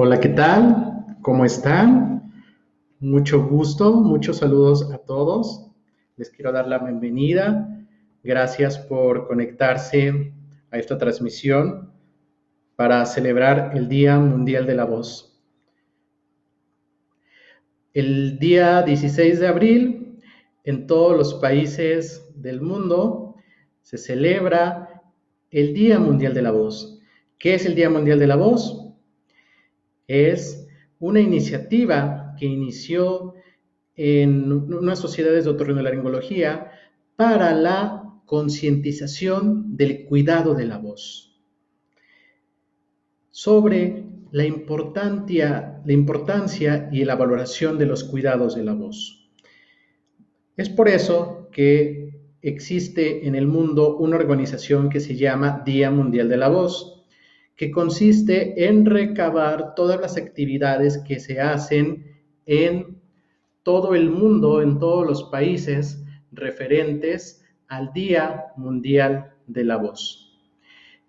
Hola, ¿qué tal? ¿Cómo están? Mucho gusto, muchos saludos a todos. Les quiero dar la bienvenida. Gracias por conectarse a esta transmisión para celebrar el Día Mundial de la Voz. El día 16 de abril, en todos los países del mundo, se celebra el Día Mundial de la Voz. ¿Qué es el Día Mundial de la Voz? Es una iniciativa que inició en unas sociedades de otorrinolaringología para la concientización del cuidado de la voz, sobre la importancia y la valoración de los cuidados de la voz. Es por eso que existe en el mundo una organización que se llama Día Mundial de la Voz, que consiste en recabar todas las actividades que se hacen en todo el mundo, en todos los países referentes al Día Mundial de la Voz.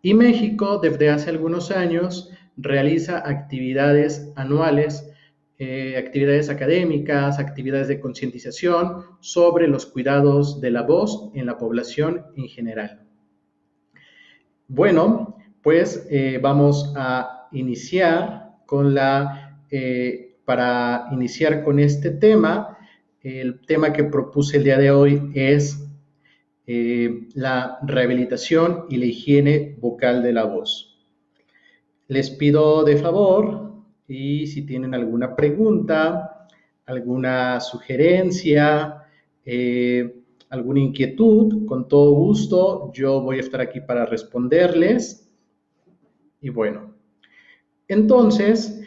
Y México, desde hace algunos años, realiza actividades anuales, actividades académicas, actividades de concientización sobre los cuidados de la voz en la población en general. Bueno, pues vamos a iniciar para iniciar con este tema. El tema que propuse el día de hoy es la rehabilitación y la higiene vocal de la voz. Les pido de favor, y si tienen alguna pregunta, alguna sugerencia, alguna inquietud, con todo gusto, yo voy a estar aquí para responderles. Y bueno, entonces,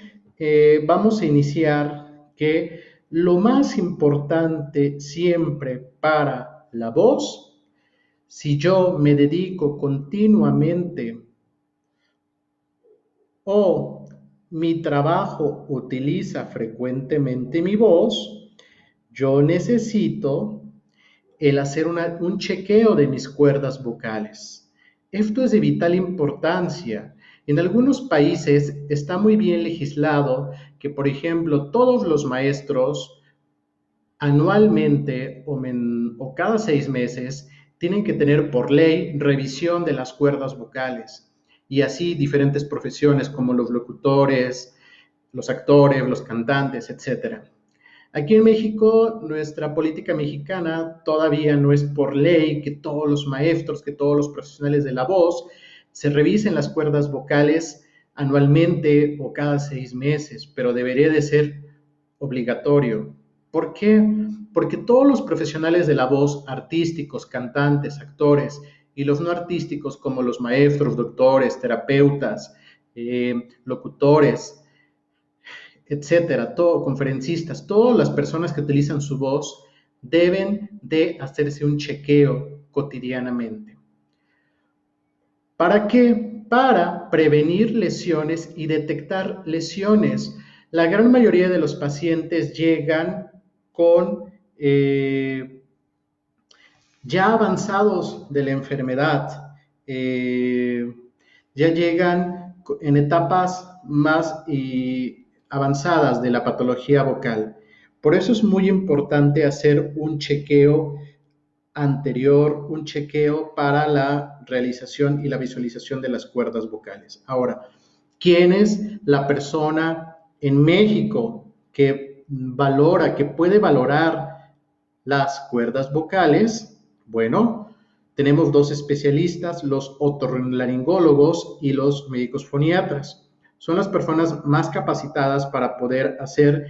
vamos a iniciar que lo más importante siempre para la voz, si yo me dedico continuamente o mi trabajo utiliza frecuentemente mi voz, yo necesito el hacer un chequeo de mis cuerdas vocales. Esto es de vital importancia. En algunos países está muy bien legislado que, por ejemplo, todos los maestros anualmente o cada 6 meses tienen que tener por ley revisión de las cuerdas vocales. Y así diferentes profesiones como los locutores, los actores, los cantantes, etcétera. Aquí en México, nuestra política mexicana todavía no es por ley que todos los maestros, que todos los profesionales de la voz se revisen las cuerdas vocales anualmente o cada 6 meses, pero debería de ser obligatorio. ¿Por qué? Porque todos los profesionales de la voz, artísticos, cantantes, actores, y los no artísticos como los maestros, doctores, terapeutas, locutores, etcétera, conferencistas, todas las personas que utilizan su voz deben de hacerse un chequeo cotidianamente. ¿Para qué? Para prevenir lesiones y detectar lesiones. La gran mayoría de los pacientes llegan con ya avanzados de la enfermedad, ya llegan en etapas más avanzadas de la patología vocal. Por eso es muy importante hacer un chequeo anterior, un chequeo para la realización y la visualización de las cuerdas vocales. Ahora, ¿quién es la persona en México que valora, que puede valorar las cuerdas vocales? Bueno, tenemos dos especialistas, los otorrinolaringólogos y los médicos foniatras. Son las personas más capacitadas para poder hacer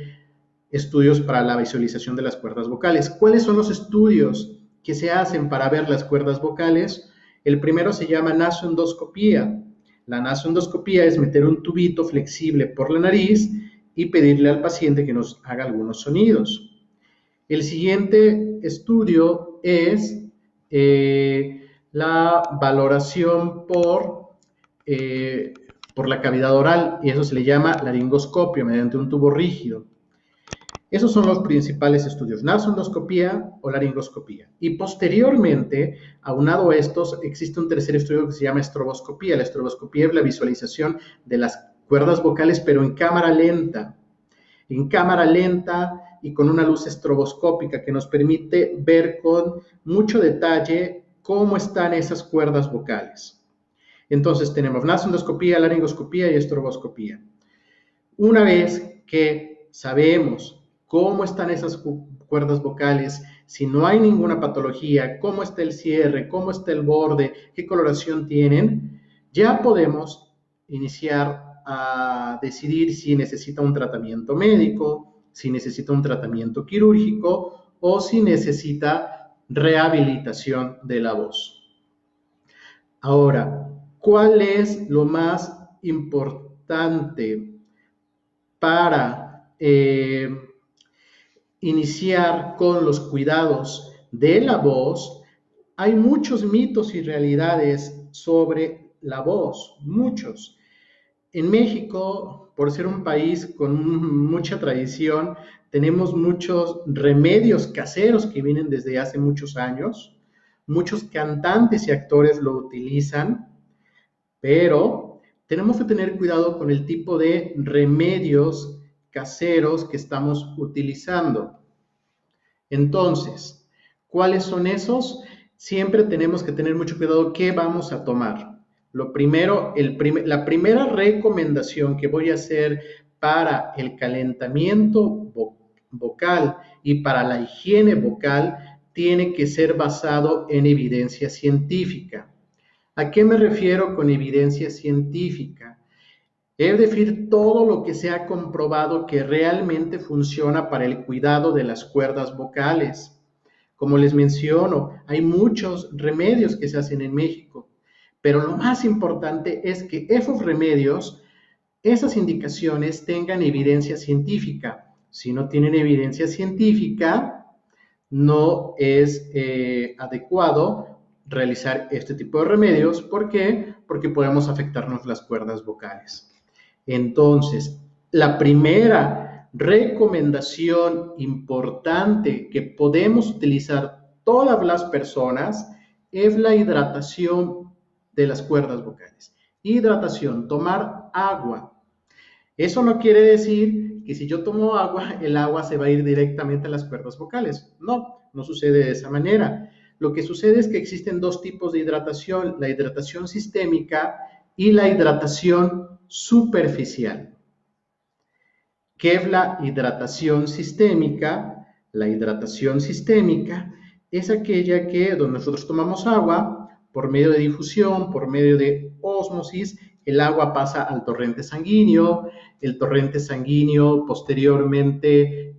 estudios para la visualización de las cuerdas vocales. ¿Cuáles son los estudios que se hacen para ver las cuerdas vocales? El primero se llama nasoendoscopía. La nasoendoscopía es meter un tubito flexible por la nariz y pedirle al paciente que nos haga algunos sonidos. El siguiente estudio es la valoración por la cavidad oral, y eso se le llama laringoscopio mediante un tubo rígido. Esos son los principales estudios, nasoendoscopía o laringoscopía. Y posteriormente, aunado a estos, existe un tercer estudio que se llama estroboscopía. La estroboscopía es la visualización de las cuerdas vocales, pero en cámara lenta y con una luz estroboscópica que nos permite ver con mucho detalle cómo están esas cuerdas vocales. Entonces tenemos nasondoscopía, laringoscopía y estroboscopía. Una vez que sabemos cómo están esas cuerdas vocales, si no hay ninguna patología, cómo está el cierre, cómo está el borde, qué coloración tienen, ya podemos iniciar a decidir si necesita un tratamiento médico, si necesita un tratamiento quirúrgico o si necesita rehabilitación de la voz. Ahora, ¿cuál es lo más importante para iniciar con los cuidados de la voz? Hay muchos mitos y realidades sobre la voz, muchos. En México, por ser un país con mucha tradición, tenemos muchos remedios caseros que vienen desde hace muchos años. Muchos cantantes y actores lo utilizan, pero tenemos que tener cuidado con el tipo de remedios caseros que estamos utilizando. Entonces, ¿cuáles son esos? Siempre tenemos que tener mucho cuidado qué vamos a tomar. Lo primero, la primera recomendación que voy a hacer para el calentamiento vocal y para la higiene vocal tiene que ser basado en evidencia científica. ¿A qué me refiero con evidencia científica? Es decir, todo lo que se ha comprobado que realmente funciona para el cuidado de las cuerdas vocales. Como les menciono, hay muchos remedios que se hacen en México, pero lo más importante es que esos remedios, esas indicaciones tengan evidencia científica. Si no tienen evidencia científica, no es adecuado realizar este tipo de remedios. ¿Por qué? Porque podemos afectarnos las cuerdas vocales. Entonces, la primera recomendación importante que podemos utilizar todas las personas es la hidratación de las cuerdas vocales. Hidratación, tomar agua. Eso no quiere decir que si yo tomo agua, el agua se va a ir directamente a las cuerdas vocales. No, no sucede de esa manera. Lo que sucede es que existen dos tipos de hidratación, la hidratación sistémica y la hidratación superficial. ¿Qué es la hidratación sistémica? La hidratación sistémica es aquella donde nosotros tomamos agua por medio de difusión, por medio de ósmosis, el agua pasa al torrente sanguíneo, el torrente sanguíneo posteriormente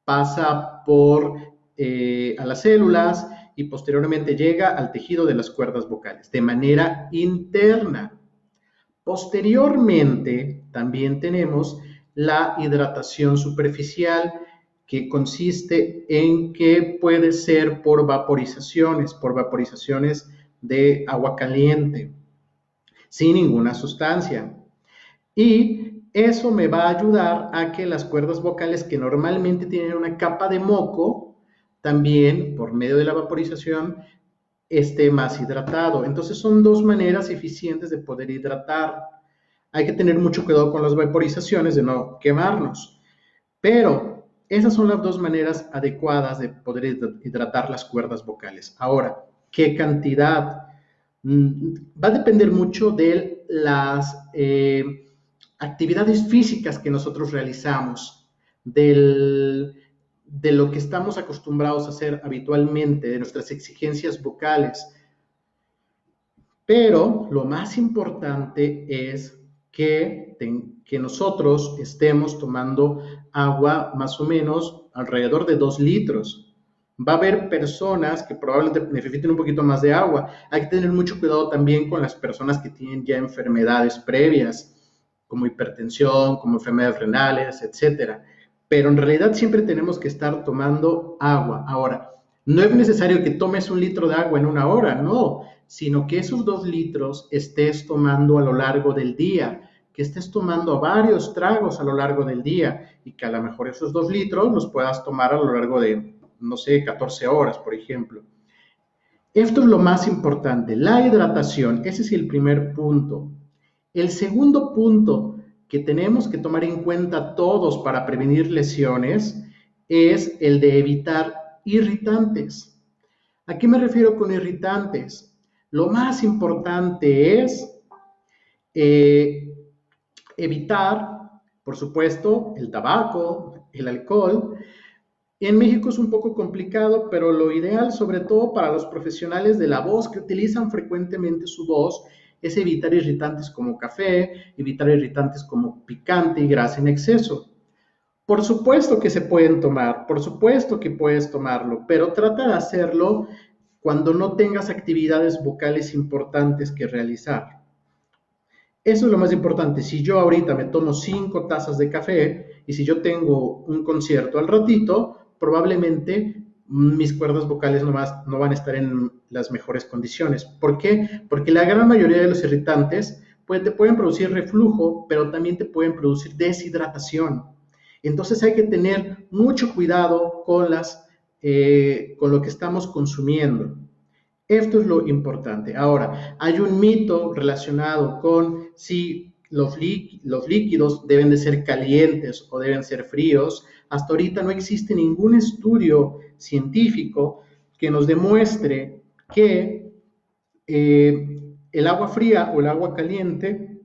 pasa a las células y posteriormente llega al tejido de las cuerdas vocales de manera interna. Posteriormente, también tenemos la hidratación superficial, que consiste en que puede ser por vaporizaciones de agua caliente, sin ninguna sustancia. Y eso me va a ayudar a que las cuerdas vocales que normalmente tienen una capa de moco, también por medio de la vaporización, esté más hidratado. Entonces son dos maneras eficientes de poder hidratar. Hay que tener mucho cuidado con las vaporizaciones de no quemarnos, pero esas son las dos maneras adecuadas de poder hidratar las cuerdas vocales. Ahora, ¿qué cantidad? Va a depender mucho de las actividades físicas que nosotros realizamos, de lo que estamos acostumbrados a hacer habitualmente, de nuestras exigencias vocales. Pero lo más importante es que nosotros estemos tomando agua más o menos alrededor de 2 litros. Va a haber personas que probablemente necesiten un poquito más de agua. Hay que tener mucho cuidado también con las personas que tienen ya enfermedades previas, como hipertensión, como enfermedades renales, etcétera. Pero en realidad siempre tenemos que estar tomando agua. Ahora, no es necesario que tomes 1 litro de agua en 1 hora, no, sino que esos 2 litros estés tomando a lo largo del día, que estés tomando varios tragos a lo largo del día y que a lo mejor esos 2 litros los puedas tomar a lo largo de, no sé, 14 horas, por ejemplo. Esto es lo más importante, la hidratación, ese es el primer punto. El segundo punto que tenemos que tomar en cuenta todos para prevenir lesiones es el de evitar irritantes. ¿A qué me refiero con irritantes? Lo más importante es eh, evitar, por supuesto, el tabaco, el alcohol. En México es un poco complicado, pero lo ideal, sobre todo para los profesionales de la voz que utilizan frecuentemente su voz, es evitar irritantes como café, evitar irritantes como picante y grasa en exceso. Por supuesto que se pueden tomar, por supuesto que puedes tomarlo, pero trata de hacerlo cuando no tengas actividades vocales importantes que realizar. Eso es lo más importante. Si yo ahorita me tomo 5 tazas de café y si yo tengo un concierto al ratito, probablemente mis cuerdas vocales no van a estar en las mejores condiciones. ¿Por qué? Porque la gran mayoría de los irritantes te pueden producir reflujo, pero también te pueden producir deshidratación. Entonces hay que tener mucho cuidado con lo que estamos consumiendo. Esto es lo importante. Ahora, hay un mito relacionado con si los líquidos deben de ser calientes o deben ser fríos. Hasta ahorita no existe ningún estudio científico que nos demuestre que el agua fría o el agua caliente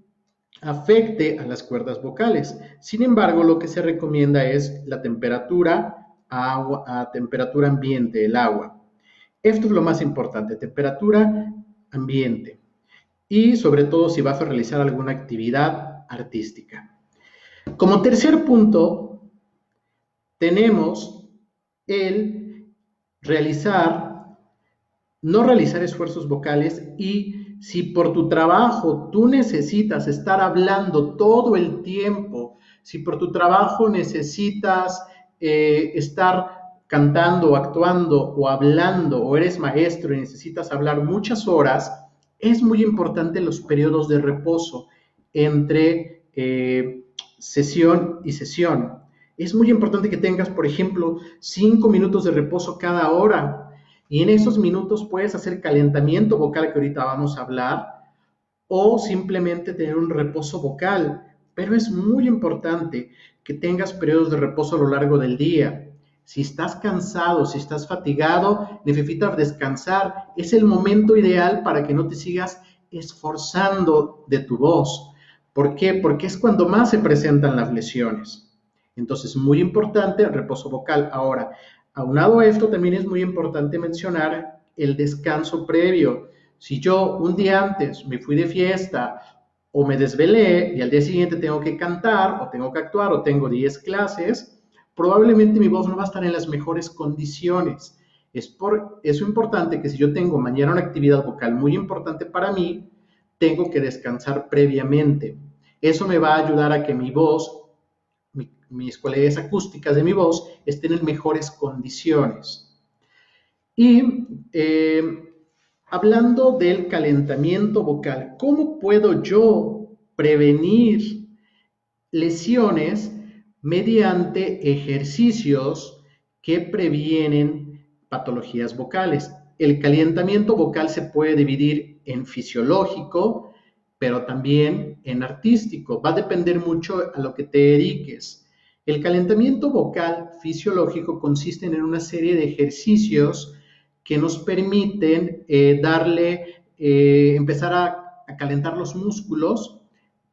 afecte a las cuerdas vocales. Sin embargo, lo que se recomienda es la temperatura a temperatura ambiente del agua. Esto es lo más importante, temperatura ambiente. Y sobre todo si vas a realizar alguna actividad artística. Como tercer punto, tenemos el no realizar esfuerzos vocales y si por tu trabajo tú necesitas estar hablando todo el tiempo, si por tu trabajo necesitas estar cantando, actuando o hablando, o eres maestro y necesitas hablar muchas horas, es muy importante los periodos de reposo entre sesión y sesión. Es muy importante que tengas, por ejemplo, 5 minutos de reposo cada hora y en esos minutos puedes hacer calentamiento vocal, que ahorita vamos a hablar, o simplemente tener un reposo vocal. Pero es muy importante que tengas periodos de reposo a lo largo del día. Si estás cansado, si estás fatigado, necesitas descansar. Es el momento ideal para que no te sigas esforzando de tu voz. ¿Por qué? Porque es cuando más se presentan las lesiones. Entonces, muy importante el reposo vocal. Ahora, aunado a esto, también es muy importante mencionar el descanso previo. Si yo un día antes me fui de fiesta o me desvelé y al día siguiente tengo que cantar o tengo que actuar o tengo 10 clases, probablemente mi voz no va a estar en las mejores condiciones. Es por eso importante que si yo tengo mañana una actividad vocal muy importante para mí, tengo que descansar previamente. Eso me va a ayudar a que mi voz, mis cualidades acústicas de mi voz estén en mejores condiciones. Y hablando del calentamiento vocal, ¿cómo puedo yo prevenir lesiones mediante ejercicios que previenen patologías vocales? El calentamiento vocal se puede dividir en fisiológico, pero también en artístico. Va a depender mucho a lo que te dediques. El calentamiento vocal fisiológico consiste en una serie de ejercicios que nos permiten empezar a calentar los músculos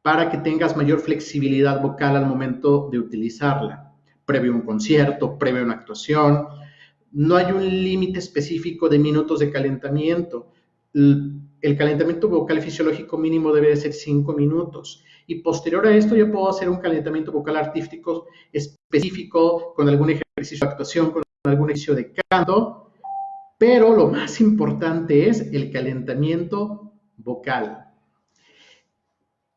para que tengas mayor flexibilidad vocal al momento de utilizarla, previo a un concierto, previo a una actuación. No hay un límite específico de minutos de calentamiento. El calentamiento vocal fisiológico mínimo debe de ser 5 minutos. Y posterior a esto ya puedo hacer un calentamiento vocal artístico específico con algún ejercicio de actuación, con algún ejercicio de canto, pero lo más importante es el calentamiento vocal.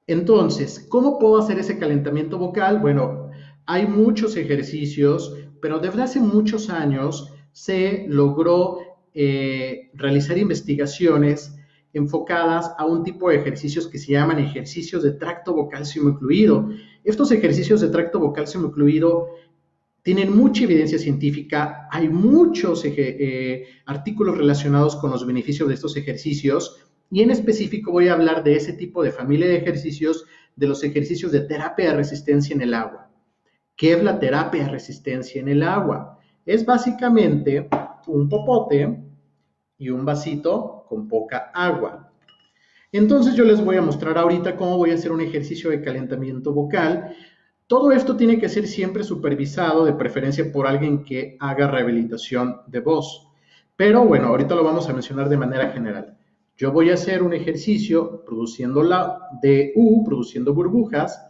Entonces, ¿cómo puedo hacer ese calentamiento vocal? Bueno, hay muchos ejercicios, pero desde hace muchos años se logró realizar investigaciones enfocadas a un tipo de ejercicios que se llaman ejercicios de tracto vocal semicluido. Estos ejercicios de tracto vocal semicluido tienen mucha evidencia científica, hay muchos artículos relacionados con los beneficios de estos ejercicios y en específico voy a hablar de ese tipo de familia de ejercicios, de los ejercicios de terapia de resistencia en el agua. ¿Qué es la terapia de resistencia en el agua? Es básicamente un popote y un vasito con poca agua. Entonces yo les voy a mostrar ahorita cómo voy a hacer un ejercicio de calentamiento vocal. Todo esto tiene que ser siempre supervisado, de preferencia por alguien que haga rehabilitación de voz. Pero bueno, ahorita lo vamos a mencionar de manera general. Yo voy a hacer un ejercicio produciendo la DU, produciendo burbujas,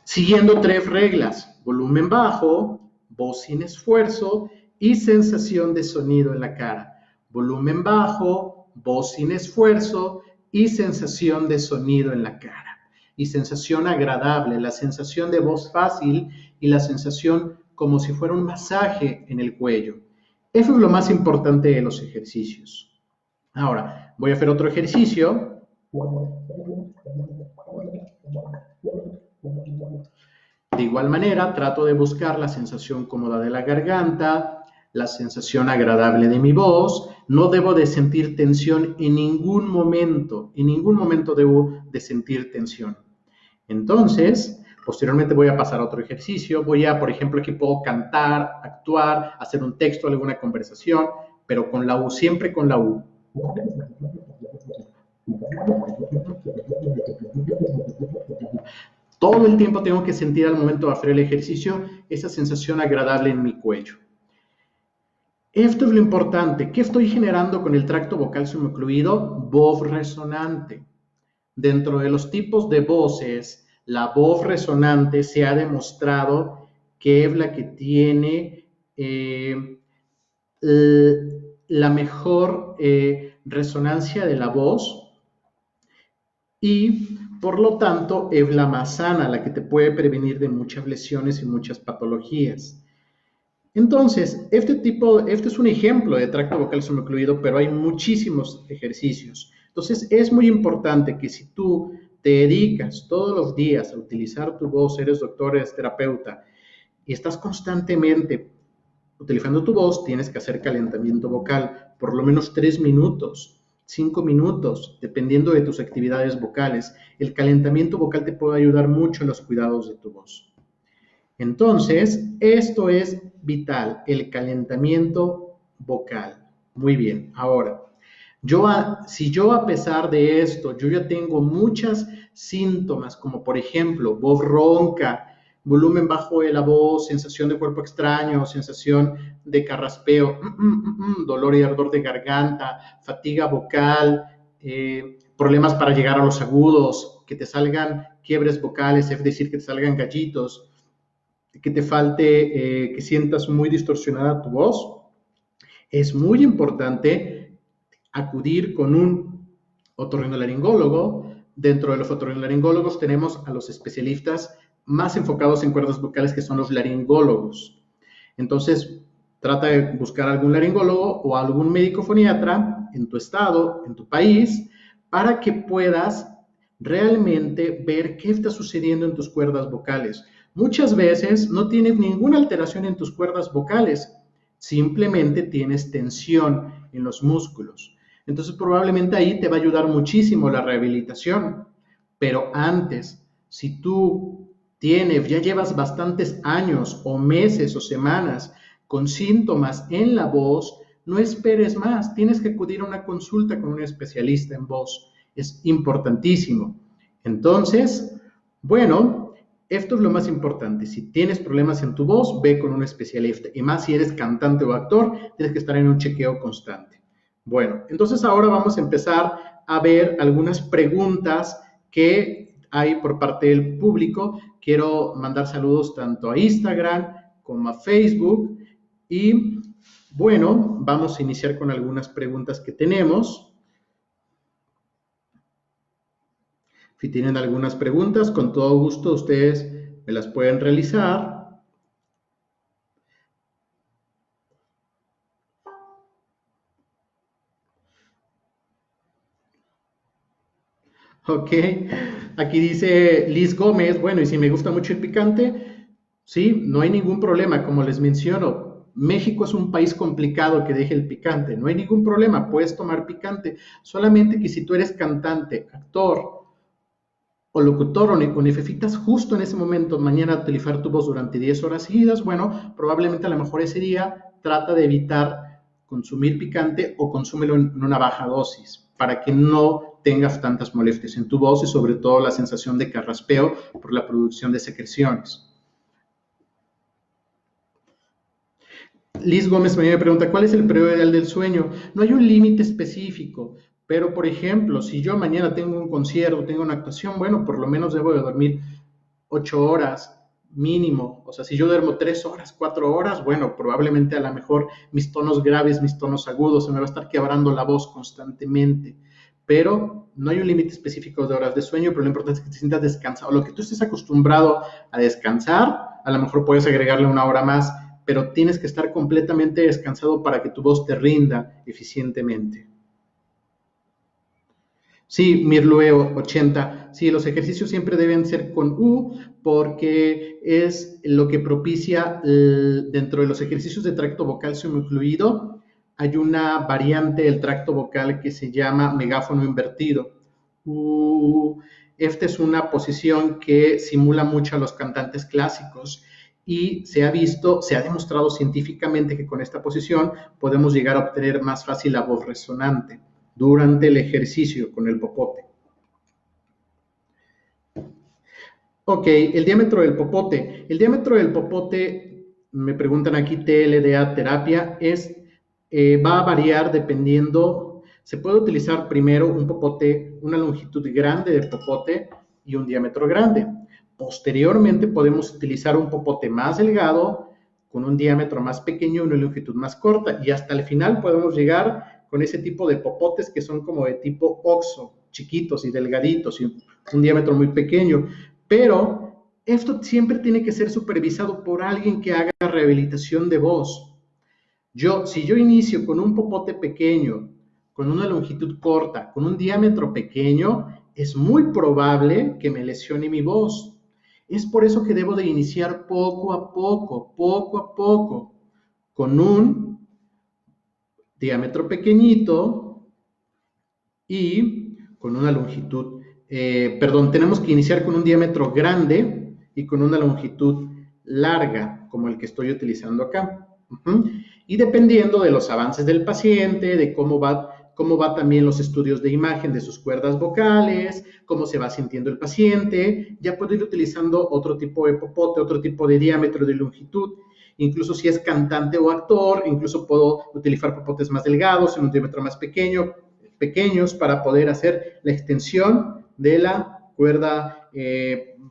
siguiendo tres reglas: volumen bajo, voz sin esfuerzo y sensación de sonido en la cara. Volumen bajo, voz sin esfuerzo y sensación de sonido en la cara. Y sensación agradable, la sensación de voz fácil y la sensación como si fuera un masaje en el cuello. Eso es lo más importante de los ejercicios. Ahora, voy a hacer otro ejercicio. De igual manera, trato de buscar la sensación cómoda de la garganta, la sensación agradable de mi voz. No debo de sentir tensión en ningún momento debo de sentir tensión. Entonces, posteriormente voy a pasar a otro ejercicio. Voy a, por ejemplo, aquí puedo cantar, actuar, hacer un texto, alguna conversación, pero con la U, siempre con la U. Todo el tiempo tengo que sentir al momento de hacer el ejercicio esa sensación agradable en mi cuello. Esto es lo importante. ¿Qué estoy generando con el tracto vocal subocluido? Voz resonante. Dentro de los tipos de voces, la voz resonante se ha demostrado que es la que tiene la mejor resonancia de la voz y por lo tanto es la más sana, la que te puede prevenir de muchas lesiones y muchas patologías. Entonces, este es un ejemplo de tracto vocal subocluido, pero hay muchísimos ejercicios. Entonces, es muy importante que si tú te dedicas todos los días a utilizar tu voz, eres doctor, eres terapeuta, y estás constantemente utilizando tu voz, tienes que hacer calentamiento vocal, por lo menos 3 minutos, 5 minutos, dependiendo de tus actividades vocales. El calentamiento vocal te puede ayudar mucho en los cuidados de tu voz. Entonces, esto es vital, el calentamiento vocal. Muy bien, ahora, si yo a pesar de esto, yo ya tengo muchas síntomas, como por ejemplo, voz ronca, volumen bajo de la voz, sensación de cuerpo extraño, sensación de carraspeo, dolor y ardor de garganta, fatiga vocal, problemas para llegar a los agudos, que te salgan quiebres vocales, es decir, que te salgan gallitos, que te falte, que sientas muy distorsionada tu voz, es muy importante acudir con un otorrinolaringólogo. Dentro de los otorrinolaringólogos tenemos a los especialistas más enfocados en cuerdas vocales, que son los laringólogos. Entonces, trata de buscar algún laringólogo o algún médico foniatra en tu estado, en tu país, para que puedas realmente ver qué está sucediendo en tus cuerdas vocales. Muchas veces no tienes ninguna alteración en tus cuerdas vocales, simplemente tienes tensión en los músculos. Entonces probablemente ahí te va a ayudar muchísimo la rehabilitación. Pero antes, si tú ya llevas bastantes años o meses o semanas con síntomas en la voz, no esperes más, tienes que acudir a una consulta con un especialista en voz. Es importantísimo. Entonces, bueno, esto es lo más importante. Si tienes problemas en tu voz, ve con un especialista. Y más si eres cantante o actor, tienes que estar en un chequeo constante. Bueno, entonces ahora vamos a empezar a ver algunas preguntas que hay por parte del público. Quiero mandar saludos tanto a Instagram como a Facebook. Y bueno, vamos a iniciar con algunas preguntas que tenemos. Si tienen algunas preguntas, con todo gusto ustedes me las pueden realizar. Ok, aquí dice Liz Gómez, bueno, y si me gusta mucho el picante, sí, no hay ningún problema, como les menciono, México es un país complicado que deje el picante. No hay ningún problema, puedes tomar picante. Solamente que si tú eres cantante, actor o locutor o necesitas justo en ese momento mañana utilizar tu voz durante 10 horas seguidas, bueno, probablemente a lo mejor ese día trata de evitar consumir picante o consúmelo en una baja dosis para que no tengas tantas molestias en tu voz y sobre todo la sensación de carraspeo por la producción de secreciones. Liz Gómez me pregunta, ¿cuál es el periodo ideal del sueño? No hay un límite específico, pero por ejemplo, si yo mañana tengo un concierto, tengo una actuación, bueno, por lo menos debo de dormir 8 horas mínimo. O sea, si yo duermo 3 horas, 4 horas, bueno, probablemente a lo mejor mis tonos graves, mis tonos agudos, se me va a estar quebrando la voz constantemente. Pero no hay un límite específico de horas de sueño, pero lo importante es que te sientas descansado. Lo que tú estés acostumbrado a descansar, a lo mejor puedes agregarle una hora más, pero tienes que estar completamente descansado para que tu voz te rinda eficientemente. Sí, Mirlueo 80. Sí, los ejercicios siempre deben ser con U porque es lo que propicia dentro de los ejercicios de tracto vocal semicluido. Hay una variante del tracto vocal que se llama megáfono invertido. Esta es una posición que simula mucho a los cantantes clásicos y se ha visto, se ha demostrado científicamente que con esta posición podemos llegar a obtener más fácil la voz resonante durante el ejercicio con el popote. Ok, el diámetro del popote. El diámetro del popote, me preguntan aquí, TLDA terapia, va a variar dependiendo, se puede utilizar primero un popote, una longitud grande de popote y un diámetro grande. Posteriormente podemos utilizar un popote más delgado con un diámetro más pequeño y una longitud más corta y hasta el final podemos llegar con ese tipo de popotes que son como de tipo OXO, chiquitos y delgaditos y un diámetro muy pequeño. Pero esto siempre tiene que ser supervisado por alguien que haga rehabilitación de voz. Si yo inicio con un popote pequeño, con una longitud corta, con un diámetro pequeño, es muy probable que me lesione mi voz. Es por eso que debo de iniciar poco a poco, con un diámetro pequeñito y con una longitud, tenemos que iniciar con un diámetro grande y con una longitud larga, como el que estoy utilizando acá. Y dependiendo de los avances del paciente, de cómo va también los estudios de imagen de sus cuerdas vocales, cómo se va sintiendo el paciente, ya puedo ir utilizando otro tipo de popote, otro tipo de diámetro de longitud. Incluso si es cantante o actor, incluso puedo utilizar popotes más delgados, en un diámetro más pequeños para poder hacer la extensión de la cuerda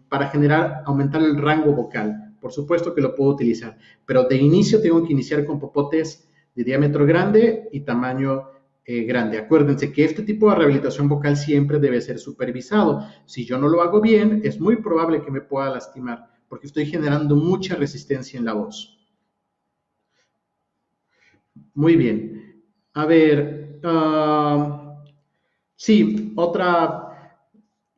para aumentar el rango vocal. Por supuesto que lo puedo utilizar, pero de inicio tengo que iniciar con popotes de diámetro grande y tamaño grande. Acuérdense que este tipo de rehabilitación vocal siempre debe ser supervisado. Si yo no lo hago bien, es muy probable que me pueda lastimar, porque estoy generando mucha resistencia en la voz. Muy bien. A ver, sí, otra.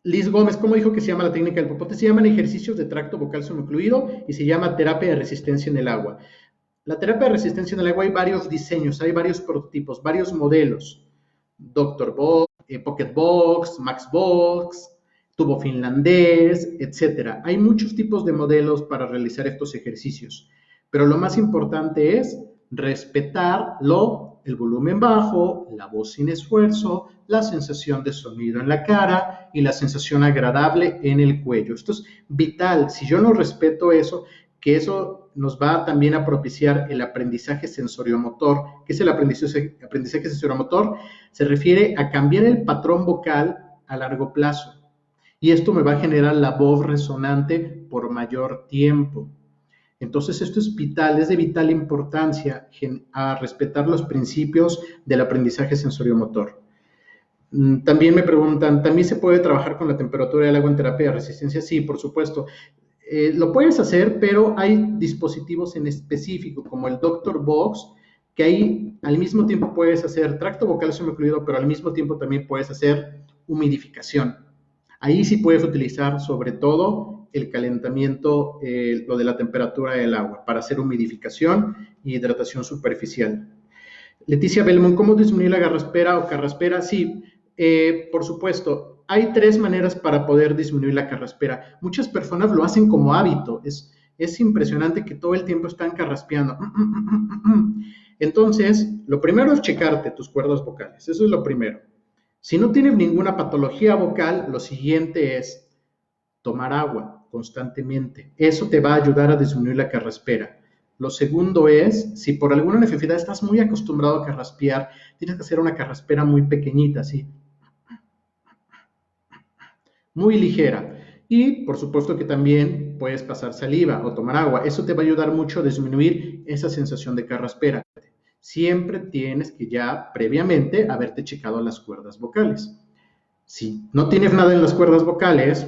Liz Gómez, ¿cómo dijo que se llama la técnica del popote? Se llaman ejercicios de tracto vocal semicluido y se llama terapia de resistencia en el agua. La terapia de resistencia en el agua hay varios diseños, hay varios prototipos, varios modelos. Doctor Box, Pocket Box, Max Box, tubo finlandés, etc. Hay muchos tipos de modelos para realizar estos ejercicios, pero lo más importante es respetarlo, el volumen bajo, la voz sin esfuerzo, la sensación de sonido en la cara y la sensación agradable en el cuello. Esto es vital. Si yo no respeto eso, que eso nos va también a propiciar el aprendizaje sensoriomotor. ¿Qué es el aprendizaje sensoriomotor? Se refiere a cambiar el patrón vocal a largo plazo. Y esto me va a generar la voz resonante por mayor tiempo. Entonces esto es vital, es de vital importancia a respetar los principios del aprendizaje sensoriomotor. También me preguntan, ¿también se puede trabajar con la temperatura del agua en terapia de resistencia? Sí, por supuesto. Lo puedes hacer, pero hay dispositivos en específico, como el Doctor Box, que ahí al mismo tiempo puedes hacer tracto vocal semicluido, pero al mismo tiempo también puedes hacer humidificación. Ahí sí puedes utilizar sobre todo el calentamiento, lo de la temperatura del agua, para hacer humidificación y hidratación superficial. Leticia Belmont, ¿cómo disminuir la garraspera o carraspera? Sí, por supuesto. Hay 3 maneras para poder disminuir la carraspera. Muchas personas lo hacen como hábito. Es impresionante que todo el tiempo están carraspeando. Entonces, lo primero es checarte tus cuerdas vocales. Eso es lo primero. Si no tienes ninguna patología vocal, lo siguiente es tomar agua constantemente. Eso te va a ayudar a disminuir la carraspera. Lo segundo es, si por alguna necesidad estás muy acostumbrado a carraspear, tienes que hacer una carraspera muy pequeñita, así, muy ligera. Y por supuesto que también puedes pasar saliva o tomar agua. Eso te va a ayudar mucho a disminuir esa sensación de carraspera. Siempre tienes que ya previamente haberte checado las cuerdas vocales. Si no tienes nada en las cuerdas vocales,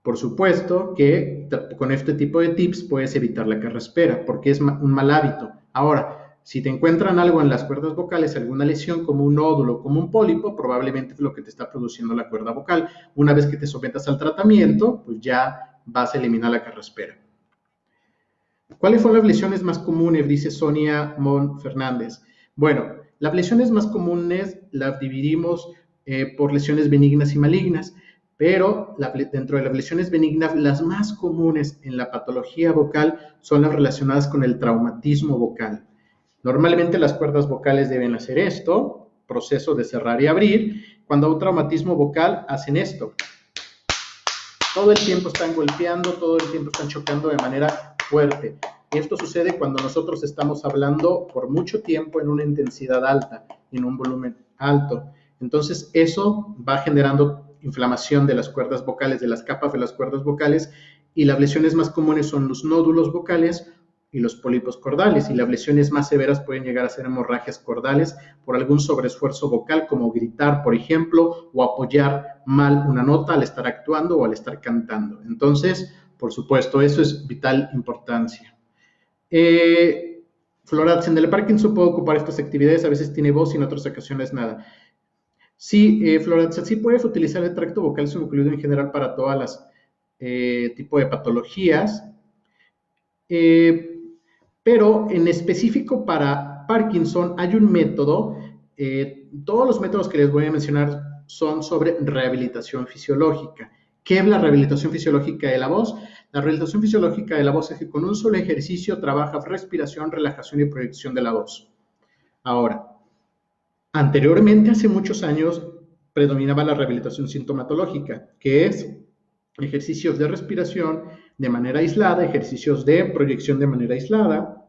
por supuesto que con este tipo de tips puedes evitar la carraspera, porque es un mal hábito. Ahora, si te encuentran algo en las cuerdas vocales, alguna lesión como un nódulo, como un pólipo, probablemente es lo que te está produciendo la cuerda vocal. Una vez que te sometas al tratamiento, pues ya vas a eliminar la carraspera. ¿Cuáles son las lesiones más comunes? Dice Sonia Mon Fernández. Bueno, las lesiones más comunes las dividimos por lesiones benignas y malignas, pero dentro de las lesiones benignas, las más comunes en la patología vocal son las relacionadas con el traumatismo vocal. Normalmente las cuerdas vocales deben hacer esto, proceso de cerrar y abrir. Cuando hay un traumatismo vocal, hacen esto. Todo el tiempo están golpeando, todo el tiempo están chocando de manera fuerte. Esto sucede cuando nosotros estamos hablando por mucho tiempo en una intensidad alta, en un volumen alto. Entonces, eso va generando inflamación de las cuerdas vocales, de las capas de las cuerdas vocales, y las lesiones más comunes son los nódulos vocales y los pólipos cordales, y las lesiones más severas pueden llegar a ser hemorragias cordales por algún sobreesfuerzo vocal, como gritar, por ejemplo, o apoyar mal una nota al estar actuando o al estar cantando. Entonces, por supuesto, eso es vital importancia. Floratz, en el Parkinson puedo ocupar estas actividades, a veces tiene voz y en otras ocasiones nada. Sí, Floratz, sí puedes utilizar el tracto vocal subcluido en general para todas las tipos de patologías, pero en específico para Parkinson hay un método, todos los métodos que les voy a mencionar son sobre rehabilitación fisiológica. ¿Qué es la rehabilitación fisiológica de la voz? La rehabilitación fisiológica de la voz es que con un solo ejercicio trabaja respiración, relajación y proyección de la voz. Ahora, anteriormente, hace muchos años, predominaba la rehabilitación sintomatológica, que es ejercicios de respiración de manera aislada, ejercicios de proyección de manera aislada,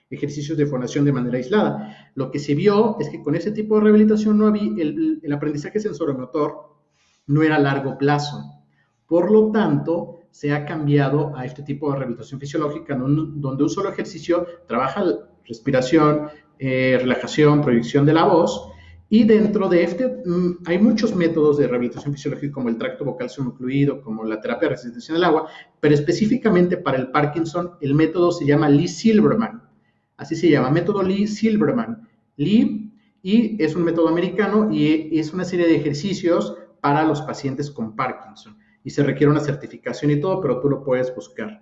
ejercicios de fonación de manera aislada. Lo que se vio es que con ese tipo de rehabilitación no había, el aprendizaje sensoromotor no era a largo plazo. Por lo tanto, se ha cambiado a este tipo de rehabilitación fisiológica, donde un solo ejercicio trabaja respiración, relajación, proyección de la voz, y dentro de este hay muchos métodos de rehabilitación fisiológica, como el tracto vocal subcluido, como la terapia de resistencia al agua, pero específicamente para el Parkinson, el método se llama Lee-Silverman. Así se llama, método Lee-Silverman. Lee, y es un método americano y es una serie de ejercicios para los pacientes con Parkinson. Y se requiere una certificación y todo, pero tú lo puedes buscar.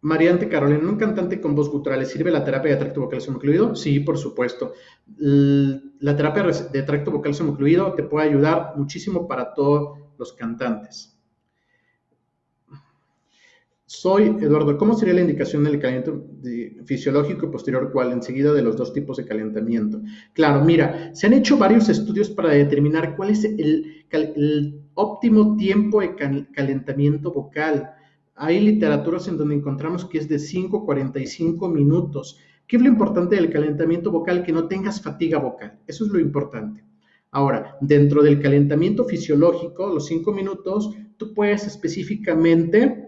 Mariante Carolina, ¿en un cantante con voz gutural le sirve la terapia de tracto vocal subcluido? Sí, por supuesto. La terapia de tracto vocal subcluido te puede ayudar muchísimo para todos los cantantes. Soy Eduardo. ¿Cómo sería la indicación del calentamiento fisiológico y posterior cual enseguida de los dos tipos de calentamiento? Claro, mira, se han hecho varios estudios para determinar cuál es el óptimo tiempo de calentamiento vocal. Hay literaturas en donde encontramos que es de 5 a 45 minutos. ¿Qué es lo importante del calentamiento vocal? Que no tengas fatiga vocal. Eso es lo importante. Ahora, dentro del calentamiento fisiológico, los 5 minutos, tú puedes específicamente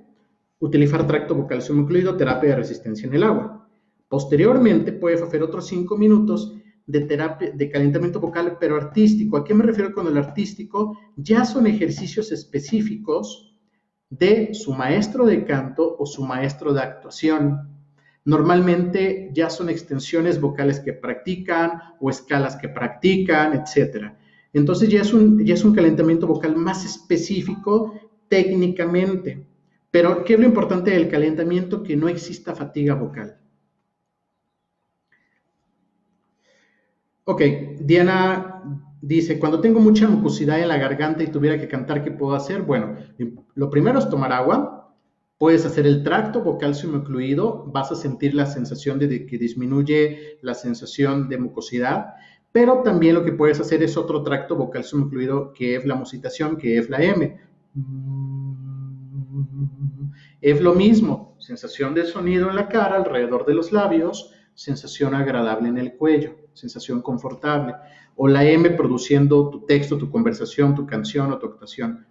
utilizar tracto vocal subcluido, terapia de resistencia en el agua. Posteriormente, puedes hacer otros 5 minutos de terapia de calentamiento vocal, pero artístico. ¿A qué me refiero con el artístico? Ya son ejercicios específicos de su maestro de canto o su maestro de actuación. Normalmente ya son extensiones vocales que practican o escalas que practican, etc. Entonces ya es un calentamiento vocal más específico técnicamente. Pero, ¿qué es lo importante del calentamiento? Que no exista fatiga vocal. Ok, Diana dice, cuando tengo mucha mucosidad en la garganta y tuviera que cantar, ¿qué puedo hacer? Bueno, lo primero es tomar agua, puedes hacer el tracto vocal semicluido, vas a sentir la sensación de que disminuye la sensación de mucosidad, pero también lo que puedes hacer es otro tracto vocal semicluido que es la musitación, que es la M. Es lo mismo, sensación de sonido en la cara, alrededor de los labios, sensación agradable en el cuello, sensación confortable. O la M produciendo tu texto, tu conversación, tu canción o tu actuación.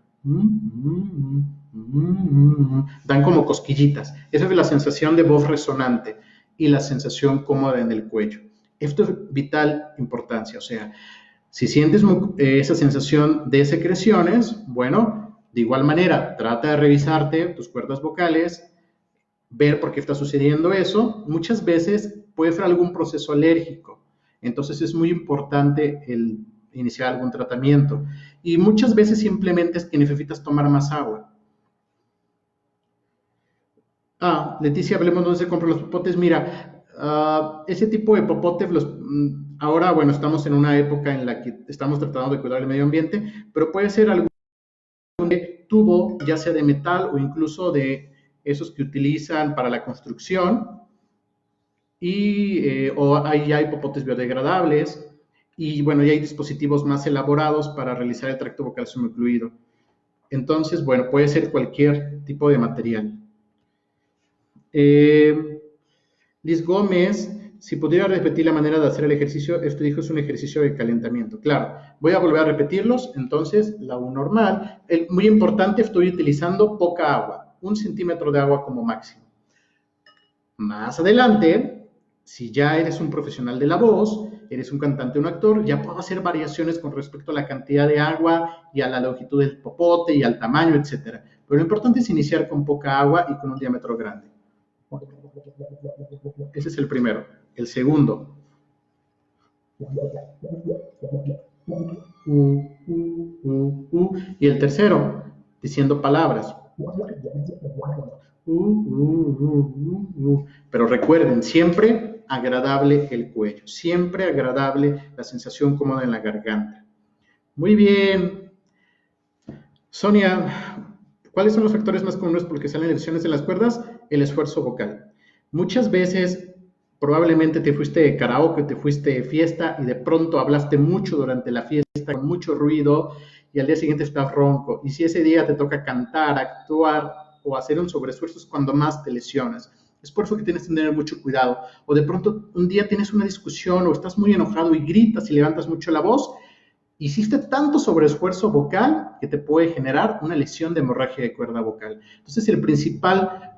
Dan como cosquillitas. Esa es la sensación de voz resonante y la sensación cómoda en el cuello. Esto es vital importancia, o sea, si sientes esa sensación de secreciones, bueno, de igual manera, trata de revisarte tus cuerdas vocales, ver por qué está sucediendo eso. Muchas veces puede ser algún proceso alérgico, entonces es muy importante el iniciar algún tratamiento. Y muchas veces simplemente es que necesitas tomar más agua. Leticia, hablemos dónde se compran los popotes. Mira, ese tipo de popotes, ahora, bueno, estamos en una época en la que estamos tratando de cuidar el medio ambiente, pero puede ser algún tubo, ya sea de metal o incluso de esos que utilizan para la construcción, o ahí hay popotes biodegradables, y bueno, ya hay dispositivos más elaborados para realizar el tracto vocal semicluido. Entonces, bueno, puede ser cualquier tipo de material. Liz Gómez, si pudiera repetir la manera de hacer el ejercicio, esto dijo es un ejercicio de calentamiento. Claro, voy a volver a repetirlos. Entonces, la U normal. Muy importante, estoy utilizando poca agua, 1 centímetro de agua como máximo. Más adelante, si ya eres un profesional de la voz, eres un cantante o un actor, ya puedo hacer variaciones con respecto a la cantidad de agua y a la longitud del popote y al tamaño, etc. Pero lo importante es iniciar con poca agua y con un diámetro grande. Ese es el primero. El segundo. Y el tercero, diciendo palabras. Pero recuerden, siempre agradable el cuello, siempre agradable la sensación cómoda en la garganta. Muy bien. Sonia, ¿cuáles son los factores más comunes por los que salen lesiones en las cuerdas? El esfuerzo vocal. Muchas veces probablemente te fuiste de karaoke, te fuiste de fiesta y de pronto hablaste mucho durante la fiesta con mucho ruido y al día siguiente estás ronco. Y si ese día te toca cantar, actuar o hacer un sobreesfuerzo es cuando más te lesionas. Es por eso que tienes que tener mucho cuidado. O de pronto un día tienes una discusión o estás muy enojado y gritas y levantas mucho la voz. Hiciste tanto sobreesfuerzo vocal que te puede generar una lesión de hemorragia de cuerda vocal. Entonces, el principal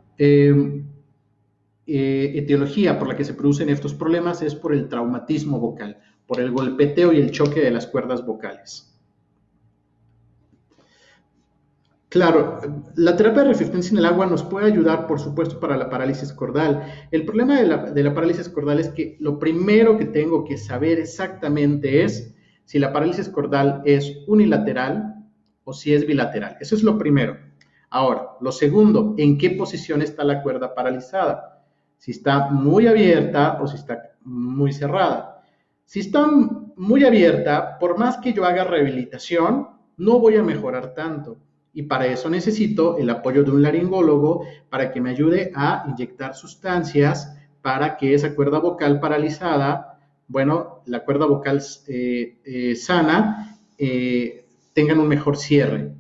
etiología por la que se producen estos problemas es por el traumatismo vocal, por el golpeteo y el choque de las cuerdas vocales. Claro, la terapia de resistencia en el agua nos puede ayudar, por supuesto, para la parálisis cordal. El problema de la parálisis cordal es que lo primero que tengo que saber exactamente es si la parálisis cordal es unilateral o si es bilateral. Eso es lo primero. Ahora, lo segundo, ¿en qué posición está la cuerda paralizada? Si está muy abierta o si está muy cerrada. Si está muy abierta, por más que yo haga rehabilitación, no voy a mejorar tanto. Y para eso necesito el apoyo de un laringólogo para que me ayude a inyectar sustancias para que esa cuerda vocal paralizada, bueno, la cuerda vocal sana, tengan un mejor cierre.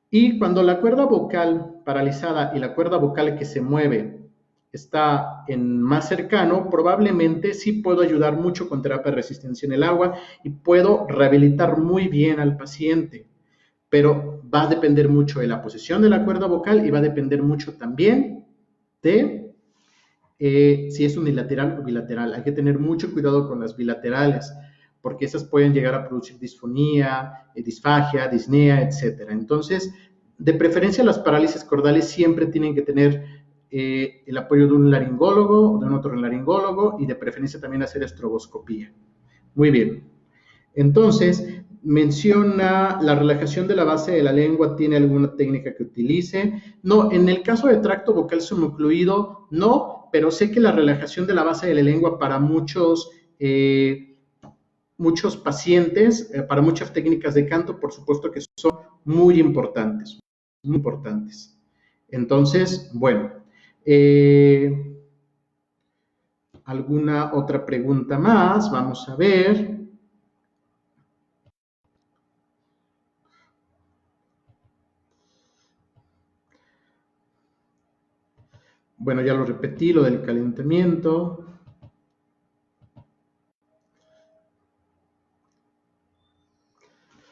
Y cuando la cuerda vocal paralizada y la cuerda vocal que se mueve está en más cercano, probablemente sí puedo ayudar mucho con terapia de resistencia en el agua y puedo rehabilitar muy bien al paciente. Pero va a depender mucho de la posición de la cuerda vocal y va a depender mucho también de si es unilateral o bilateral. Hay que tener mucho cuidado con las bilaterales, porque esas pueden llegar a producir disfonía, disfagia, disnea, etc. Entonces, de preferencia las parálisis cordales siempre tienen que tener el apoyo de un laringólogo, de un otorrinolaringólogo y de preferencia también hacer estroboscopía. Muy bien. Entonces, Menciona la relajación de la base de la lengua, ¿tiene alguna técnica que utilice? No, en el caso de tracto vocal subocluido, no, pero sé que la relajación de la base de la lengua para muchos pacientes, para muchas técnicas de canto, por supuesto que son muy importantes, muy importantes. Entonces, bueno, ¿alguna otra pregunta más? Vamos a ver. Bueno, ya lo repetí, lo del calentamiento.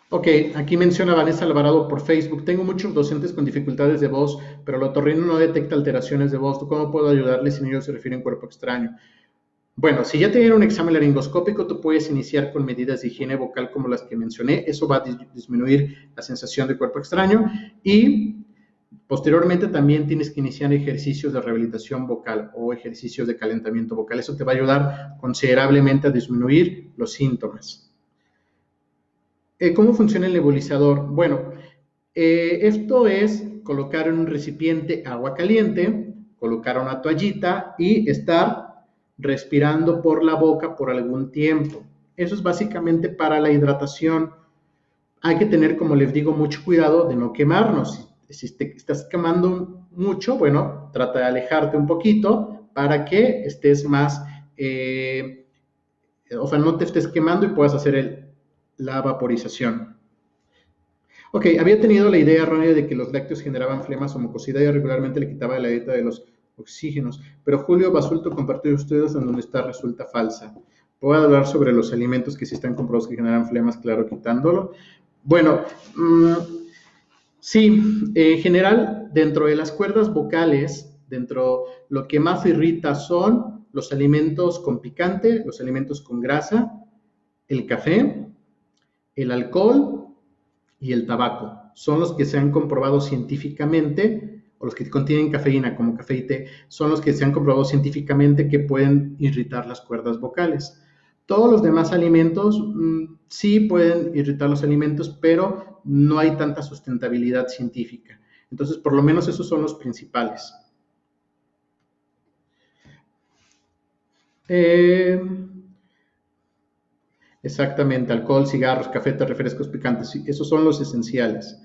Ok, aquí menciona Vanessa Alvarado por Facebook. Tengo muchos docentes con dificultades de voz, pero el otorrino no detecta alteraciones de voz. ¿Cómo puedo ayudarles si ellos se refieren a cuerpo extraño? Bueno, si ya tienen un examen laringoscópico, tú puedes iniciar con medidas de higiene vocal como las que mencioné. Eso va a disminuir la sensación de cuerpo extraño y posteriormente también tienes que iniciar ejercicios de rehabilitación vocal o ejercicios de calentamiento vocal. Eso te va a ayudar considerablemente a disminuir los síntomas. ¿Cómo funciona el nebulizador? Bueno, esto es colocar en un recipiente agua caliente, colocar una toallita y estar respirando por la boca por algún tiempo. Eso es básicamente para la hidratación. Hay que tener, como les digo, mucho cuidado de no quemarnos. Si te estás quemando mucho, bueno, trata de alejarte un poquito para que estés más, o sea, no te estés quemando y puedas hacer la vaporización. Ok, había tenido la idea errónea de que los lácteos generaban flemas o mucosidad y regularmente le quitaba la dieta de los oxígenos, pero Julio Basulto compartió estudios en donde esta resulta falsa. ¿Puedo hablar sobre los alimentos que sí están comprobados que generan flemas, claro, quitándolo? Bueno, sí, en general, dentro de las cuerdas vocales, lo que más irrita son los alimentos con picante, los alimentos con grasa, el café, el alcohol y el tabaco. Son los que se han comprobado científicamente, o los que contienen cafeína como café y té, son los que se han comprobado científicamente que pueden irritar las cuerdas vocales. Todos los demás alimentos sí pueden irritar los alimentos, pero no hay tanta sustentabilidad científica. Entonces, por lo menos esos son los principales. Exactamente, alcohol, cigarros, café, refrescos picantes, esos son los esenciales.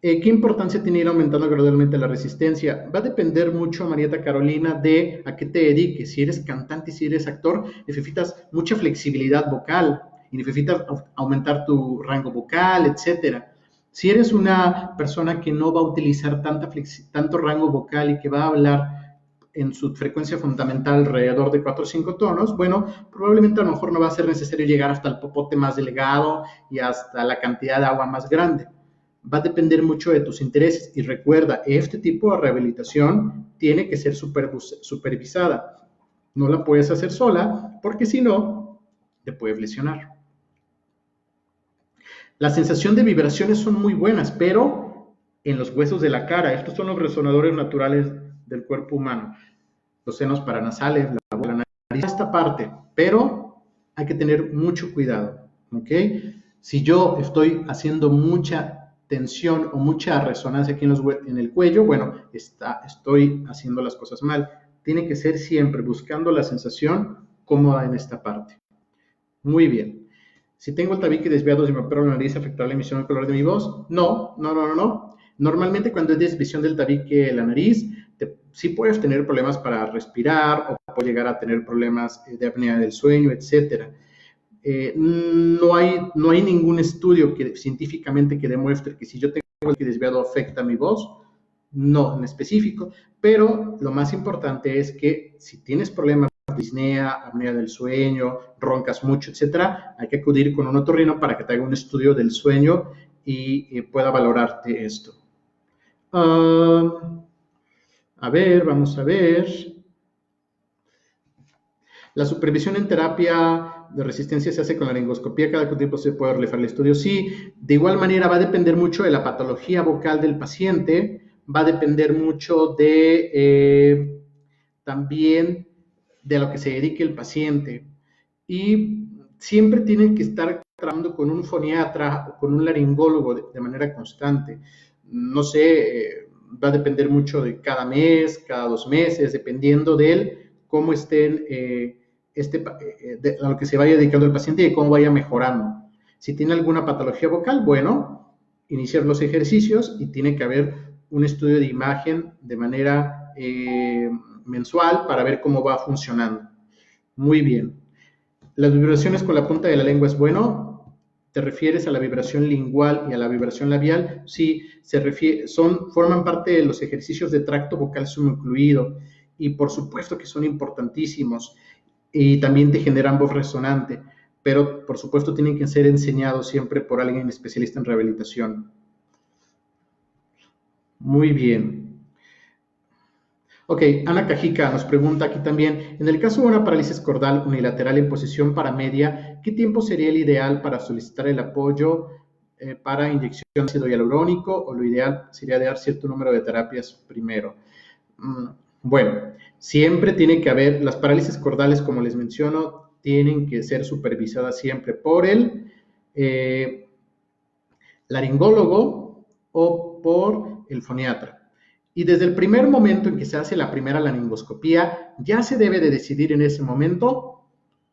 ¿Qué importancia tiene ir aumentando gradualmente la resistencia? Va a depender mucho, Marieta Carolina, de a qué te dediques. Si eres cantante y si eres actor, necesitas mucha flexibilidad vocal y necesitas aumentar tu rango vocal, etcétera. Si eres una persona que no va a utilizar tanto rango vocal y que va a hablar en su frecuencia fundamental alrededor de 4 o 5 tonos, bueno, probablemente a lo mejor no va a ser necesario llegar hasta el popote más delgado y hasta la cantidad de agua más grande. Va a depender mucho de tus intereses y recuerda, este tipo de rehabilitación tiene que ser supervisada. No la puedes hacer sola porque si no, te puedes lesionar. La sensación de vibraciones son muy buenas, pero en los huesos de la cara. Estos son los resonadores naturales del cuerpo humano. Los senos paranasales, la boca, la nariz, esta parte, pero hay que tener mucho cuidado, ¿ok? Si yo estoy haciendo mucha tensión o mucha resonancia aquí en el cuello, bueno, estoy haciendo las cosas mal. Tiene que ser siempre buscando la sensación cómoda en esta parte. Muy bien. Si tengo el tabique desviado, si me opero la nariz, ¿afectará la emisión del color de mi voz? No. Normalmente cuando es desvisión del tabique de la nariz, sí puedes tener problemas para respirar o puedes llegar a tener problemas de apnea del sueño, etcétera. No hay ningún estudio científicamente que demuestre que si yo tengo el desviado afecta mi voz, no en específico, pero lo más importante es que si tienes problemas de disnea, apnea del sueño, roncas mucho, etcétera, hay que acudir con un otorrino para que te haga un estudio del sueño y pueda valorarte esto. Vamos a ver. La supervisión en terapia de resistencia se hace con la laringoscopía, cada tiempo se puede realizar el estudio. Sí, de igual manera va a depender mucho de la patología vocal del paciente, va a depender mucho de también de a lo que se dedique el paciente. Y siempre tienen que estar trabajando con un foniatra o con un laringólogo de manera constante. No sé, va a depender mucho de cada mes, cada 2 meses, dependiendo de él, cómo estén, a lo que se vaya dedicando el paciente y cómo vaya mejorando. Si tiene alguna patología vocal, bueno, iniciar los ejercicios y tiene que haber un estudio de imagen de manera mensual para ver cómo va funcionando. Muy bien. Las vibraciones con la punta de la lengua es bueno. ¿Te refieres a la vibración lingual y a la vibración labial? Sí, forman parte de los ejercicios de tracto vocal subocluido y por supuesto que son importantísimos y también te generan voz resonante, pero por supuesto tienen que ser enseñados siempre por alguien especialista en rehabilitación. Muy bien. Ok, Ana Cajica nos pregunta aquí también, en el caso de una parálisis cordal unilateral en posición paramedia, ¿qué tiempo sería el ideal para solicitar el apoyo para inyección de ácido hialurónico o lo ideal sería dar cierto número de terapias primero? Bueno, siempre tiene que haber, las parálisis cordales, como les menciono, tienen que ser supervisadas siempre por el laringólogo o por el foniatra. Y desde el primer momento en que se hace la primera laringoscopía, ya se debe de decidir en ese momento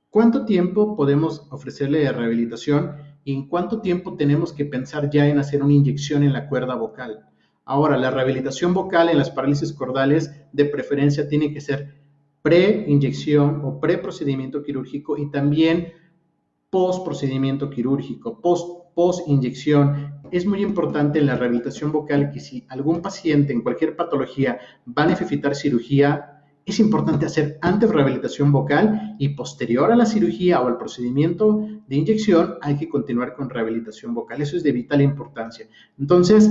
cuánto tiempo podemos ofrecerle de rehabilitación y en cuánto tiempo tenemos que pensar ya en hacer una inyección en la cuerda vocal. Ahora, la rehabilitación vocal en las parálisis cordales de preferencia tiene que ser pre-inyección o pre-procedimiento quirúrgico y también post-procedimiento quirúrgico, post-inyección. Es muy importante en la rehabilitación vocal que si algún paciente en cualquier patología va a necesitar cirugía, es importante hacer antes rehabilitación vocal y posterior a la cirugía o al procedimiento de inyección hay que continuar con rehabilitación vocal. Eso es de vital importancia. Entonces,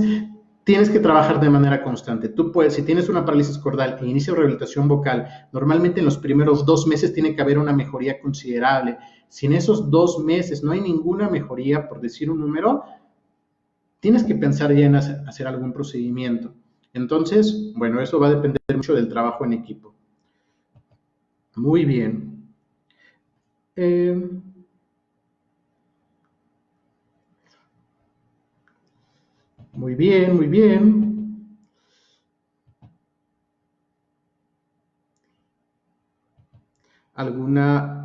tienes que trabajar de manera constante. Tú puedes, si tienes una parálisis cordal e inicia rehabilitación vocal, normalmente en los primeros 2 meses tiene que haber una mejoría considerable. Si en esos 2 meses no hay ninguna mejoría, por decir un número, tienes que pensar ya en hacer algún procedimiento. Entonces, bueno, eso va a depender mucho del trabajo en equipo. Muy bien. Muy bien, muy bien.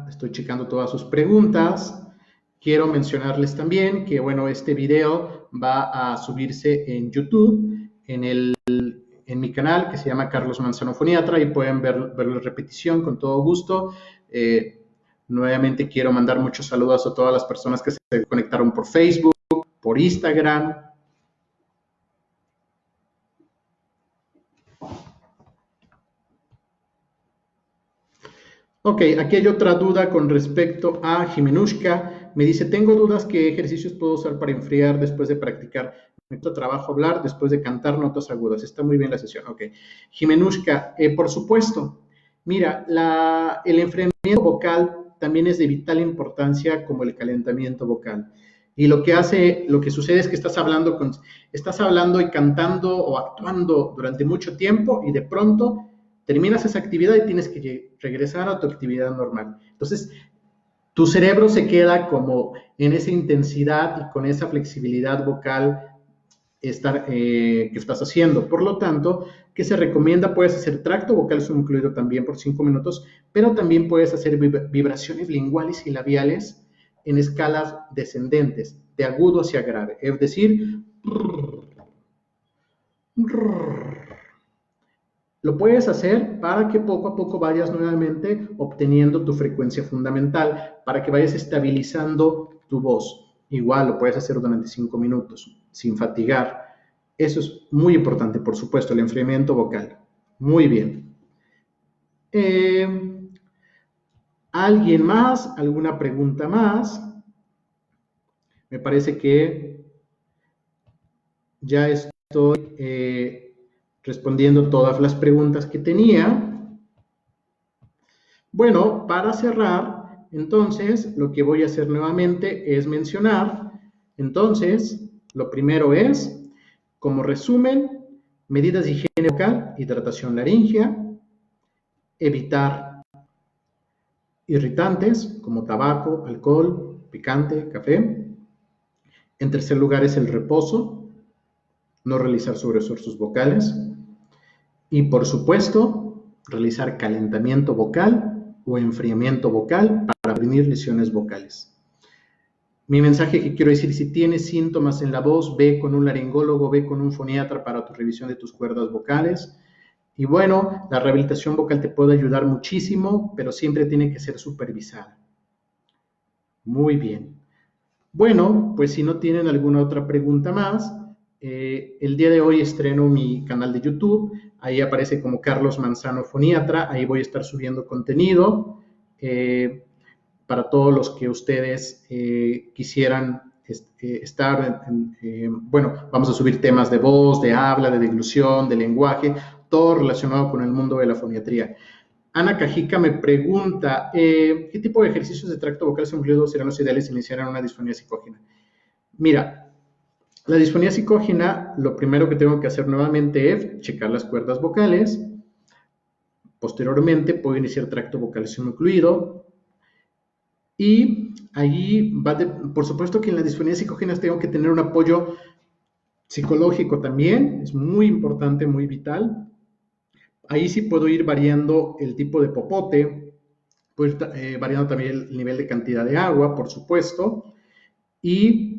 Estoy checando todas sus preguntas. Quiero mencionarles también que, bueno, este video va a subirse en YouTube, en mi canal que se llama Carlos Manzano Foniatra y pueden ver la repetición con todo gusto. Nuevamente quiero mandar muchos saludos a todas las personas que se conectaron por Facebook, por Instagram. Ok, aquí hay otra duda con respecto a Jimenushka. Me dice, tengo dudas qué ejercicios puedo usar para enfriar después de practicar. Me cuesta trabajo hablar después de cantar notas agudas. Está muy bien la sesión. Ok. Jimenushka, por supuesto. Mira, el enfriamiento vocal también es de vital importancia como el calentamiento vocal. Y lo que sucede es que estás hablando y cantando o actuando durante mucho tiempo y de pronto terminas esa actividad y tienes que regresar a tu actividad normal. Entonces, tu cerebro se queda como en esa intensidad y con esa flexibilidad vocal que estás haciendo. Por lo tanto, ¿qué se recomienda? Puedes hacer tracto vocal subcluido también por 5 minutos, pero también puedes hacer vibraciones linguales y labiales en escalas descendentes, de agudo hacia grave. Es decir, lo puedes hacer para que poco a poco vayas nuevamente obteniendo tu frecuencia fundamental, para que vayas estabilizando tu voz. Igual lo puedes hacer durante 5 minutos, sin fatigar. Eso es muy importante, por supuesto, el enfriamiento vocal. Muy bien. ¿Alguien más? ¿Alguna pregunta más? Me parece que ya estoy respondiendo todas las preguntas que tenía. Bueno, para cerrar, entonces, lo que voy a hacer nuevamente es mencionar, entonces, lo primero es, como resumen, medidas de higiene vocal, hidratación laringea, evitar irritantes como tabaco, alcohol, picante, café. En tercer lugar es el reposo, no realizar sobreesfuerzos vocales. Y por supuesto, realizar calentamiento vocal o enfriamiento vocal para prevenir lesiones vocales. Mi mensaje que quiero decir, si tienes síntomas en la voz, ve con un laringólogo, ve con un foniatra para tu revisión de tus cuerdas vocales. Y bueno, la rehabilitación vocal te puede ayudar muchísimo, pero siempre tiene que ser supervisada. Muy bien. Bueno, pues si no tienen alguna otra pregunta más, el día de hoy estreno mi canal de YouTube. Ahí aparece como Carlos Manzano Foniatra. Ahí voy a estar subiendo contenido para todos los que ustedes quisieran estar. Bueno, vamos a subir temas de voz, de habla, de deglución, de lenguaje, todo relacionado con el mundo de la foniatría. Ana Cajica me pregunta, ¿qué tipo de ejercicios de tracto vocal incluido serán los ideales si iniciaran una disfonía psicógena? Mira, la disfonía psicógena, lo primero que tengo que hacer nuevamente es checar las cuerdas vocales. Posteriormente puedo iniciar tracto vocal incluido. Y allí por supuesto que en las disfonías psicógenas tengo que tener un apoyo psicológico también, es muy importante, muy vital. Ahí sí puedo ir variando el tipo de popote, puedo ir variando también el nivel de cantidad de agua, por supuesto. Y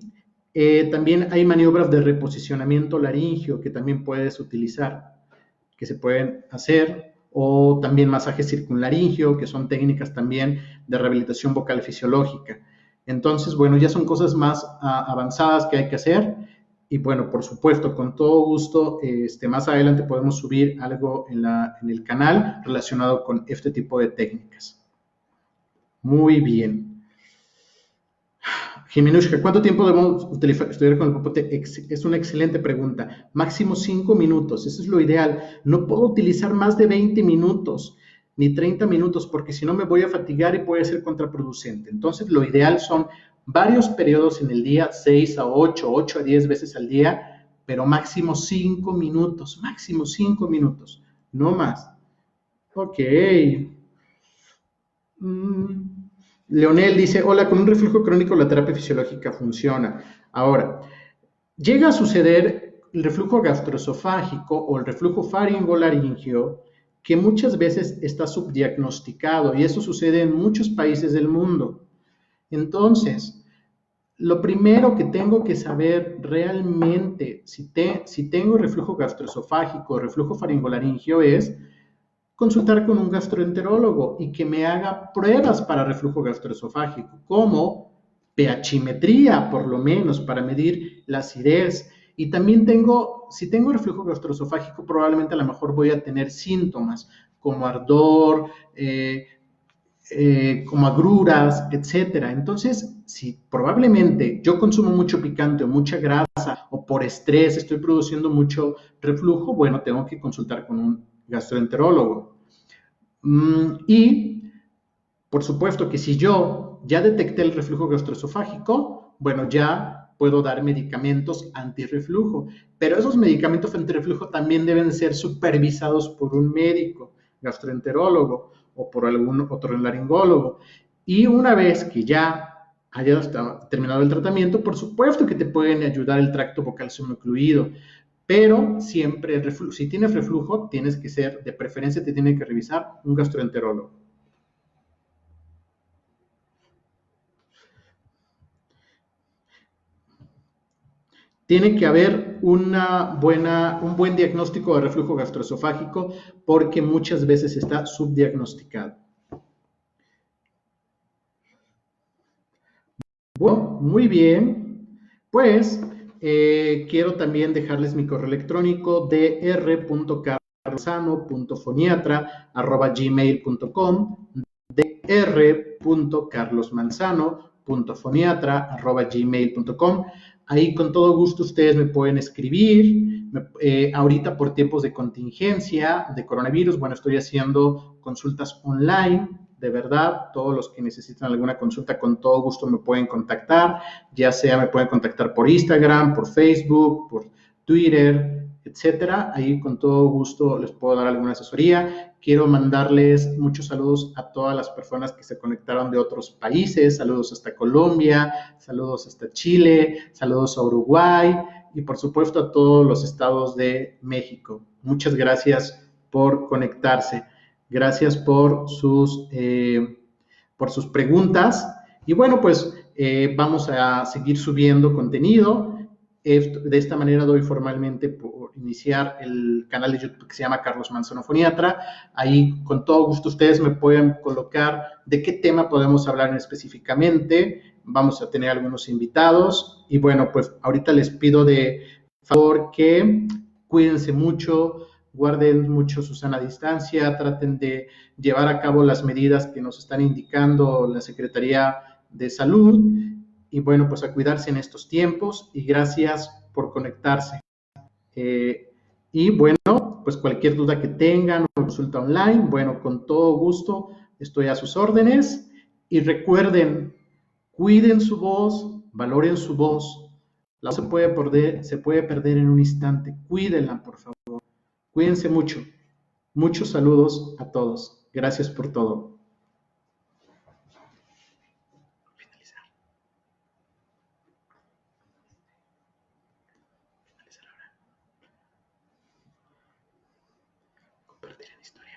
también hay maniobras de reposicionamiento laringio que también puedes utilizar, que se pueden hacer, o también masaje circunlaringio, que son técnicas también de rehabilitación vocal fisiológica. Entonces, bueno, ya son cosas más avanzadas que hay que hacer. Y bueno, por supuesto, con todo gusto, más adelante podemos subir algo en el canal relacionado con este tipo de técnicas. Muy bien. Jiminushka, ¿cuánto tiempo debemos estudiar con el popote? Es una excelente pregunta. Máximo 5 minutos, eso es lo ideal. No puedo utilizar más de 20 minutos ni 30 minutos porque si no me voy a fatigar y puede ser contraproducente. Entonces, lo ideal son varios periodos en el día, 6 a 8, 8 a 10 veces al día, pero máximo 5 minutos, no más. Ok. Leonel dice, hola, con un reflujo crónico la terapia fisiológica funciona. Ahora, llega a suceder el reflujo gastroesofágico o el reflujo faringolaringio que muchas veces está subdiagnosticado y eso sucede en muchos países del mundo. Entonces, lo primero que tengo que saber realmente si tengo reflujo gastroesofágico o reflujo faringolaringio es consultar con un gastroenterólogo y que me haga pruebas para reflujo gastroesofágico, como pHimetría, por lo menos, para medir la acidez. Y también si tengo reflujo gastroesofágico, probablemente a lo mejor voy a tener síntomas como ardor, como agruras, etcétera. Entonces, si probablemente yo consumo mucho picante o mucha grasa o por estrés estoy produciendo mucho reflujo, bueno, tengo que consultar con un gastroenterólogo. Y, por supuesto que si yo ya detecté el reflujo gastroesofágico, bueno, ya puedo dar medicamentos antirreflujo, pero esos medicamentos antirreflujo también deben ser supervisados por un médico, gastroenterólogo o por algún otro laringólogo. Y una vez que ya hayas terminado el tratamiento, por supuesto que te pueden ayudar el tracto vocal semicluido, pero siempre, si tienes reflujo, de preferencia te tiene que revisar un gastroenterólogo. Tiene que haber un buen diagnóstico de reflujo gastroesofágico porque muchas veces está subdiagnosticado. Bueno, muy bien. Pues quiero también dejarles mi correo electrónico dr.carlosmanzano.foniatra@gmail.com dr.carlosmanzano.foniatra@gmail.com. Ahí con todo gusto ustedes me pueden escribir. Ahorita por tiempos de contingencia, de coronavirus, bueno, estoy haciendo consultas online. De verdad, todos los que necesitan alguna consulta, con todo gusto me pueden contactar, ya sea me pueden contactar por Instagram, por Facebook, por Twitter, etcétera. Ahí con todo gusto les puedo dar alguna asesoría. Quiero mandarles muchos saludos a todas las personas que se conectaron de otros países. Saludos hasta Colombia, saludos hasta Chile, saludos a Uruguay y por supuesto a todos los estados de México. Muchas gracias por conectarse. Gracias por sus preguntas. Y bueno, pues vamos a seguir subiendo contenido. De esta manera doy formalmente por iniciar el canal de YouTube que se llama Carlos Manzano Foniatra. Ahí con todo gusto ustedes me pueden colocar de qué tema podemos hablar específicamente. Vamos a tener algunos invitados. Y bueno, pues ahorita les pido de favor que cuídense mucho, guarden mucho su sana distancia, traten de llevar a cabo las medidas que nos están indicando la Secretaría de Salud y bueno, pues a cuidarse en estos tiempos y gracias por conectarse. Y bueno, pues cualquier duda que tengan o consulta online, bueno, con todo gusto estoy a sus órdenes y recuerden, cuiden su voz, valoren su voz. La voz se puede perder en un instante. Cuídenla, por favor. Cuídense mucho. Muchos saludos a todos. Gracias por todo. Compartir en historia.